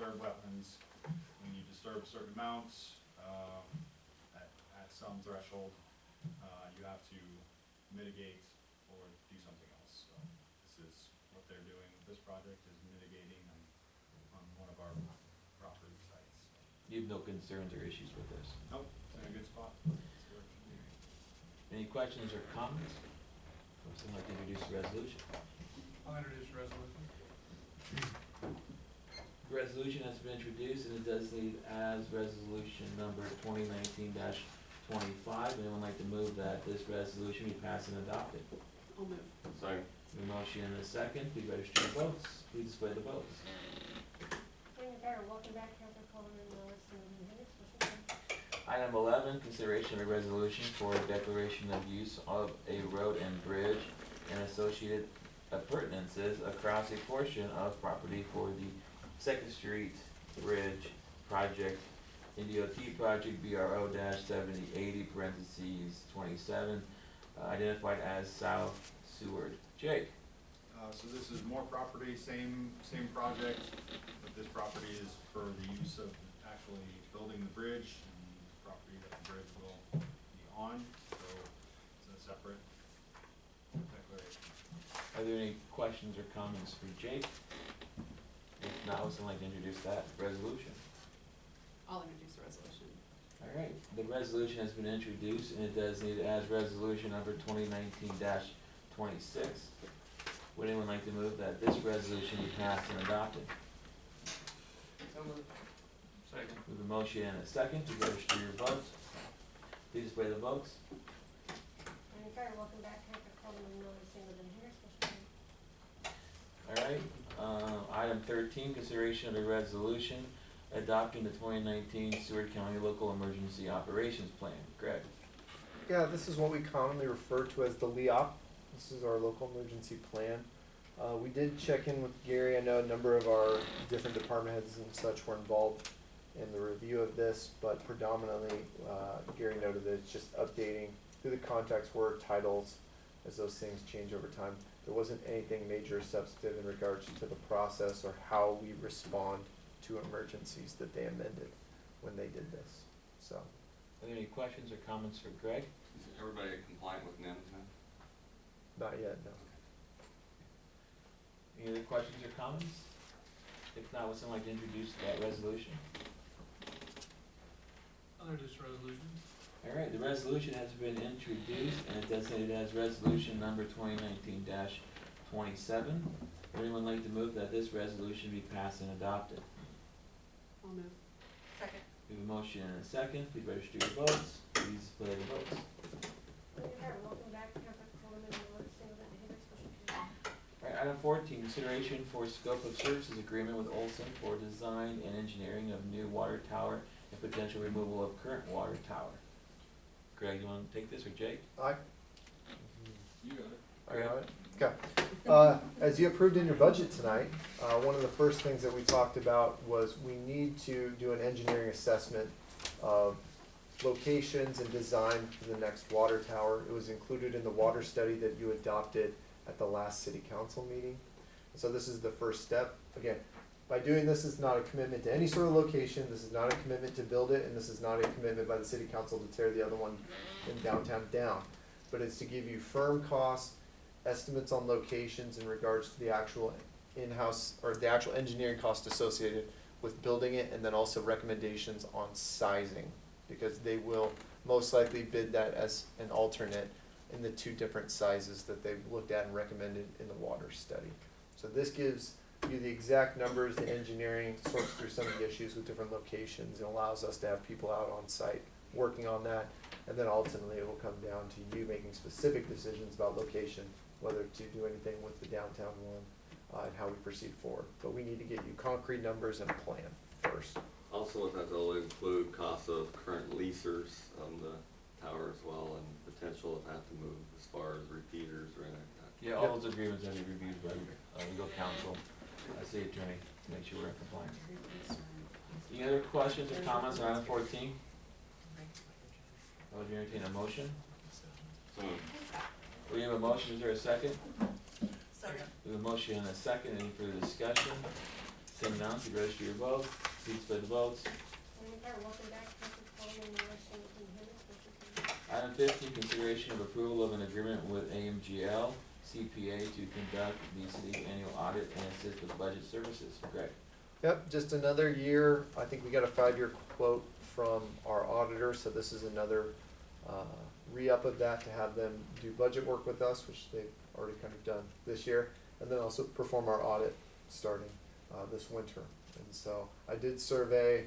disturb wetlands. When you disturb certain amounts, at some threshold, you have to mitigate or do something else. So this is what they're doing with this project, is mitigating on one of our property sites. You have no concerns or issues with this? Nope, it's in a good spot. Any questions or comments? Would someone like to introduce the resolution? I'll introduce the resolution. The resolution has been introduced and is designated as resolution number 2019-25. Anyone like to move that this resolution be passed and adopted? I'll move. Second. A motion and a second. Please register your votes. Please display the votes. Welcome back, Councilor Coleman, Miller, Seward, and Hicks. Item 11, consideration of a resolution for declaration of use of a road and bridge and associated appurtenances across a portion of property for the Second Street Bridge Project, NDOT Project BRO-7080, parentheses 27, identified as South Seward. Jake? So this is more property, same project, but this property is for the use of actually building the bridge, and the property that the bridge will be on, so it's a separate declaration. Are there any questions or comments for Jake? If not, would someone like to introduce that resolution? I'll introduce the resolution. All right, the resolution has been introduced and is designated as resolution number 2019-26. Would anyone like to move that this resolution be passed and adopted? So moved. Second. We have a motion and a second to register your votes. Please display the votes. Welcome back, Councilor Coleman, Miller, Seward, and Hicks. All right, item 13, consideration of a resolution adopting the 2019 Seward County Local Emergency Operations Plan. Greg? Yeah, this is what we commonly refer to as the LEOP. This is our local emergency plan. We did check in with Gary. I know a number of our different department heads and such were involved in the review of this, but predominantly Gary noted that it's just updating who the contacts were, titles, as those things change over time. There wasn't anything major or substantive in regards to the process or how we respond to emergencies that they amended when they did this. So, Are there any questions or comments for Greg? Is everybody compliant with NIMS now? not yet, no. Any other questions or comments? If not, would someone like to introduce that resolution? I'll introduce the resolution. All right, the resolution has been introduced and designated as resolution number 2019-27. Would anyone like to move that this resolution be passed and adopted? I'll move. Second. We have a motion and a second. Please register your votes. Please display the votes. Welcome back, Councilor Coleman, Miller, Seward, and Hicks. All right, item 14, consideration for scope of services agreement with Olson for design and engineering of new water tower and potential removal of current water tower. Greg, you want to take this, or Jake? You got it. All right. Okay. As you approved in your budget tonight, one of the first things that we talked about was we need to do an engineering assessment of locations and design for the next water tower. It was included in the water study that you adopted at the last city council meeting. So this is the first step. Again, by doing this is not a commitment to any sort of location, this is not a commitment to build it, and this is not a commitment by the city council to tear the other one in downtown down. But it's to give you firm costs, estimates on locations in regards to the actual in-house, or the actual engineering cost associated with building it, and then also recommendations on sizing, because they will most likely bid that as an alternate in the two different sizes that they've looked at and recommended in the water study. So this gives you the exact numbers, the engineering, sorts through some of the issues with different locations, and allows us to have people out on site working on that, and then ultimately it will come down to you making specific decisions about location, whether to do anything with the downtown one, and how we proceed forward. But we need to get you concrete numbers and a plan first. Also, with that, they'll include costs of current leasers on the tower as well, and potential if have to move as far as repeaters or anything like that. Yeah, all those agreements have to be reviewed by legal counsel, city attorney, to make sure we're in compliance. Any other questions or comments on item 14? I would entertain a motion. So, We have a motion, is there a second? Second. We have a motion and a second, any further discussion? Seeing none, please register your vote. Please display the votes. William Carter, welcome back, Council Coleman, Miller, Singleton, Henry, motion carries. Item 15, consideration of approval of an agreement with AMGL CPA to conduct the city's annual audit and assist with budget services. Greg? Yep, just another year. I think we got a 5-year quote from our auditor, so this is another re-up of that to have them do budget work with us, which they've already kind of done this year, and then also perform our audit starting this winter. And so I did survey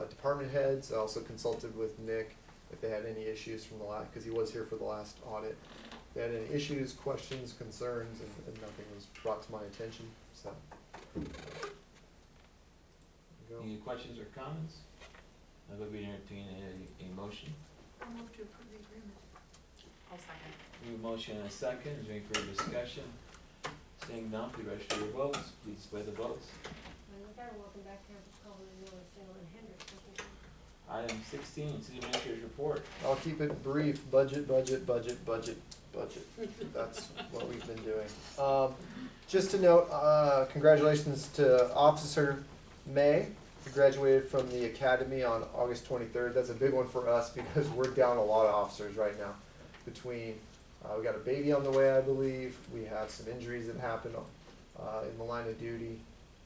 department heads. I also consulted with Nick if they had any issues from the last, because he was here for the last audit. If they had any issues, questions, concerns, and nothing was brought to my attention, so. There you go. Any questions or comments? I will be entertaining a motion. I'll move to approve the agreement. I'll second. We have a motion and a second. Is there any further discussion? Seeing none, please register your votes. Please display the votes. William Carter, welcome back, Council Coleman, Miller, Singleton, Henry, motion carries. Item 16, city administrator's report. I'll keep it brief. Budget, budget, budget, budget, budget. That's what we've been doing. Just to note, congratulations to Officer May, who graduated from the academy on August 23rd. That's a big one for us because we're down a lot of officers right now. Between, we got a baby on the way, I believe. We have some injuries that happened in the line of duty.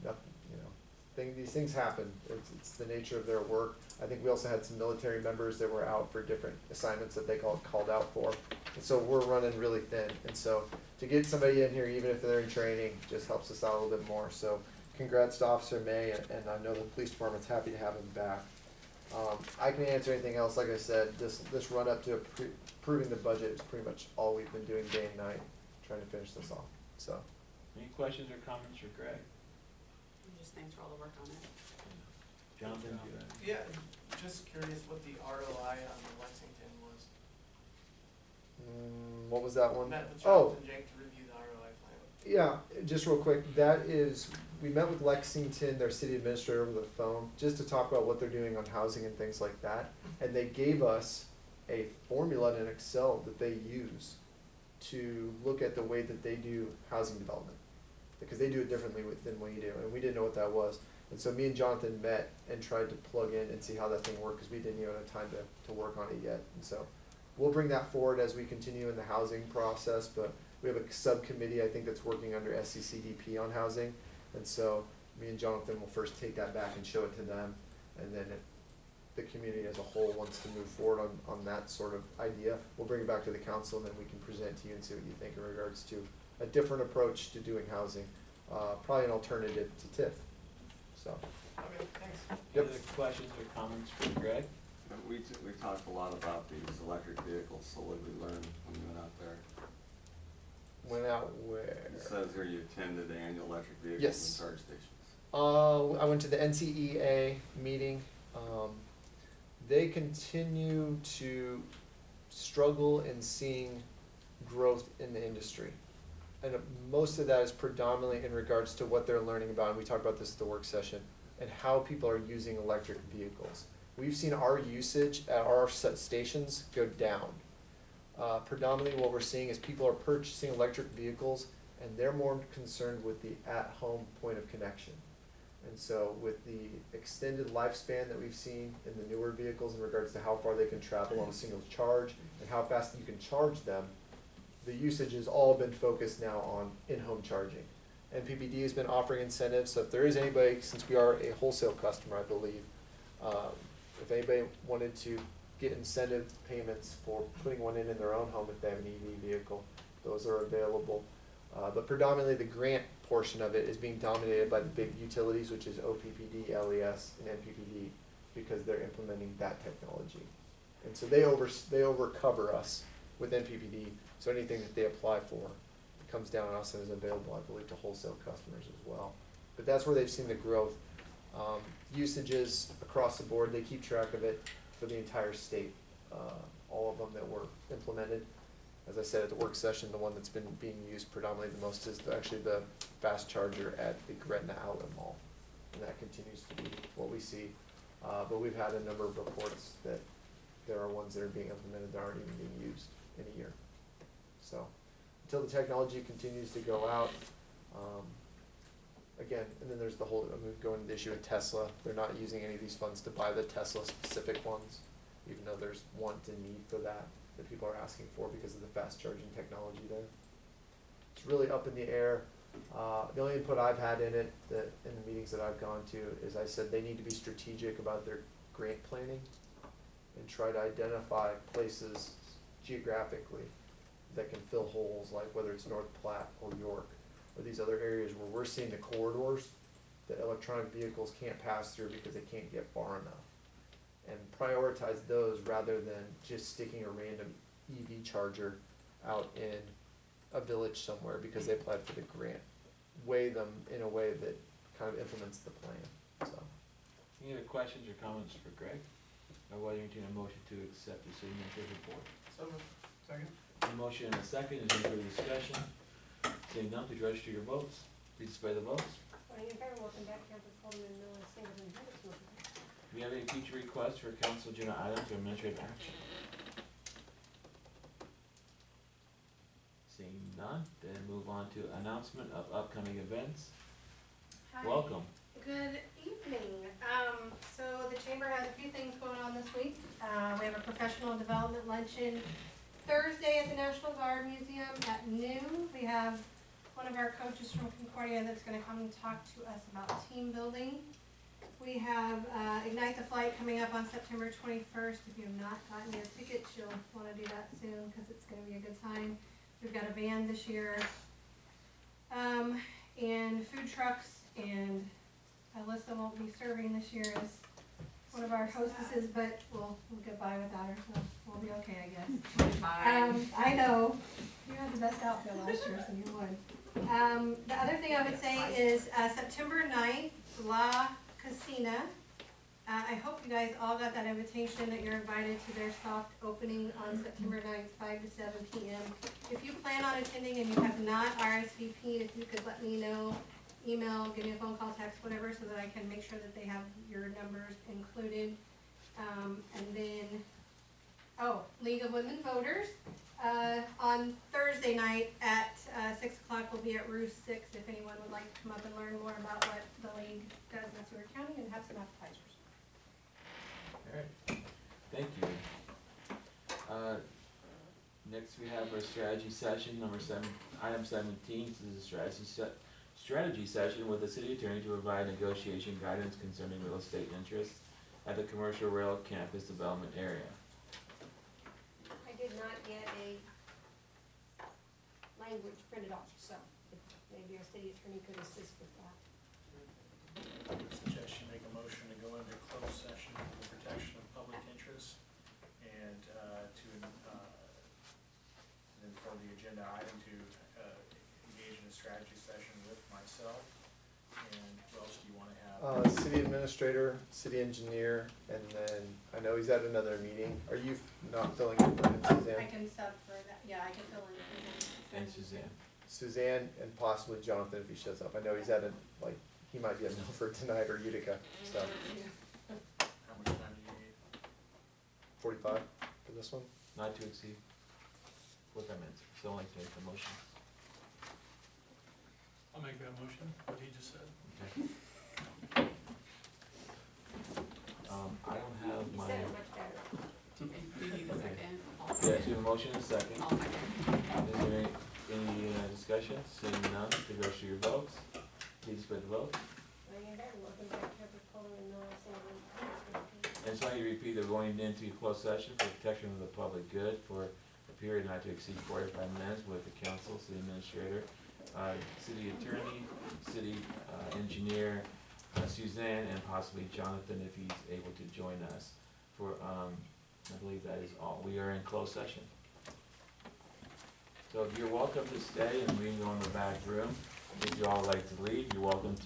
Nothing, you know, these things happen. It's the nature of their work. I think we also had some military members that were out for different assignments that they called out for. And so we're running really thin. And so to get somebody in here, even if they're in training, just helps us out a little bit more. So congrats to Officer May, and I know the police department's happy to have him back. I can answer anything else. Like I said, this run up to approving the budget is pretty much all we've been doing day and night, trying to finish this off. So. Any questions or comments for Greg? Just thanks for all the work on it. Jonathan? do you have- Yeah, just curious what the ROI on the Lexington was. What was that one? Met with Oh, Jonathan Jake to review the ROI plan. yeah, just real quick, we met with Lexington, their city administrator, over the phone, just to talk about what they're doing on housing and things like that. And they gave us a formula in Excel that they use to look at the way that they do housing development. Because they do it differently than we do, and we didn't know what that was. And so me and Jonathan met and tried to plug in and see how that thing worked, because we didn't even have time to work on it yet. And so we'll bring that forward as we continue in the housing process, but we have a subcommittee, I think, that's working under SCCDP on housing. And so me and Jonathan will first take that back and show it to them, and then if the community as a whole wants to move forward on that sort of idea, we'll bring it back to the council, and then we can present to you and see what you think in regards to a different approach to doing housing, probably an alternative to TIF, so. Okay, thanks. Any Yep. other questions or comments for Greg? We talked a lot about these electric vehicles, so what did we learn when we went out there? Went out where? It says here you attended the annual electric vehicles Yes. and charge stations. I went to the NCEA meeting. They continue to struggle in seeing growth in the industry. And most of that is predominantly in regards to what they're learning about, and we talked about this at the work session, and how people are using electric vehicles. We've seen our usage at our stations go down. Predominantly what we're seeing is people are purchasing electric vehicles, and they're more concerned with the at-home point of connection. And so with the extended lifespan that we've seen in the newer vehicles in regards to how far they can travel on a single charge and how fast you can charge them, the usage has all been focused now on in-home charging. NPPD has been offering incentives, so if there is anybody, since we are a wholesale customer, I believe, if anybody wanted to get incentive payments for putting one in their own home if they have an EV vehicle, those are available. But predominantly the grant portion of it is being dominated by the big utilities, which is OPPD, LES, and NPPD, because they're implementing that technology. And so they overcover us with NPPD, so anything that they apply for comes down on us and is available, I believe, to wholesale customers as well. But that's where they've seen the growth. Usages across the board, they keep track of it for the entire state, all of them that were implemented. As I said at the work session, the one that's been being used predominantly the most is actually the fast charger at the Gretna Outlet Mall. And that continues to be what we see. But we've had a number of reports that there are ones that are being implemented that aren't even being used in a year. So until the technology continues to go out, again, and then there's the whole, I'm gonna go into the issue with Tesla. They're not using any of these funds to buy the Tesla specific ones, even though there's want and need for that people are asking for because of the fast charging technology there. It's really up in the air. The only input I've had in it, that in the meetings that I've gone to, is I said they need to be strategic about their grant planning and try to identify places geographically that can fill holes, like whether it's North Platte or York, or these other areas where we're seeing the corridors that electronic vehicles can't pass through because they can't get far enough. And prioritize those rather than just sticking a random EV charger out in a village somewhere because they applied for the grant. Weigh them in a way that kind of implements the plan, so. Any other questions or comments for Greg? Or will I entertain a motion to accept the city manager's report? So moved. Second. A motion and a second, is there any further discussion? Seeing none, please register your votes. Please display the votes. Voting in favor, Wolfenbeck, Campus, Coleman, Miller, Singleton, Hennis, motion carries. Do we have any future requests for council agenda items or administrative action? Seeing none, then move on to announcement of upcoming events. Hi. Welcome. Good evening. So the chamber has a few things going on this week. We have a professional development luncheon Thursday at the National Guard Museum at noon. We have one of our coaches from Concordia that's gonna come and talk to us about team building. We have Ignite the Flight coming up on September 21st. If you have not gotten your tickets, you'll wanna do that soon, cause it's gonna be a good time. We've got a band this year, and food trucks, and Alyssa won't be serving this year as one of our hostesses, but we'll get by without her, so we'll be okay, I guess. Fine. I know, you had the best outfit last year, so you would. The other thing I would say is, September 9th, La Casina. I hope you guys all got that invitation that you're invited to their soft opening on September 9th, 5 to 7 p.m. If you plan on attending and you have not RSVP'd, if you could let me know, email, give me a phone call, text, whatever, so that I can make sure that they have your numbers included. And then, League of Women Voters, on Thursday night at 6 o'clock, we'll be at Roost 6, if anyone would like to come up and learn more about what the league does in Seward County and have some appetizers. Alright, thank you. Next we have our strategy session, item 17, this is a strategy session with the city attorney to provide negotiation guidance concerning real estate interests at the commercial rail campus development area. I did not get a language printed off, so if maybe our city attorney could assist with that. I would suggest you make a motion to go into closed session for the protection of public interest and then for the agenda item to engage in a strategy session with myself. And who else do you want to have? City administrator, city engineer, and then, I know he's at another meeting. Are you not filling in for him, Suzanne? I can sub for that, yeah, I can fill in. And Suzanne. Suzanne and possibly Jonathan if he shows up. I know he's at he might be at Milford tonight or Utica, so How much time do you need? 45 for this one. Not to exceed 45 minutes, so I'd like to make the motion. I'll make that motion, what he just said. Okay. I don't have You my, said it much better. Do you need a Okay. second? yeah, so a motion and a second. I'll second. Is there any discussion? Seeing none, please register your votes. Please display the votes. Voting in favor, Wolfenbeck, Campus, Coleman, Miller, Singleton, Hennis, motion carries. And so I repeat, they're going into closed session for protection of the public good for a period not to exceed 45 minutes with the council, city administrator, city attorney, city engineer, Suzanne, and possibly Jonathan if he's able to join us for, I believe that is all. We are in closed session. So you're welcome to stay and we can go in the back room. If you all like to leave, you're welcome to.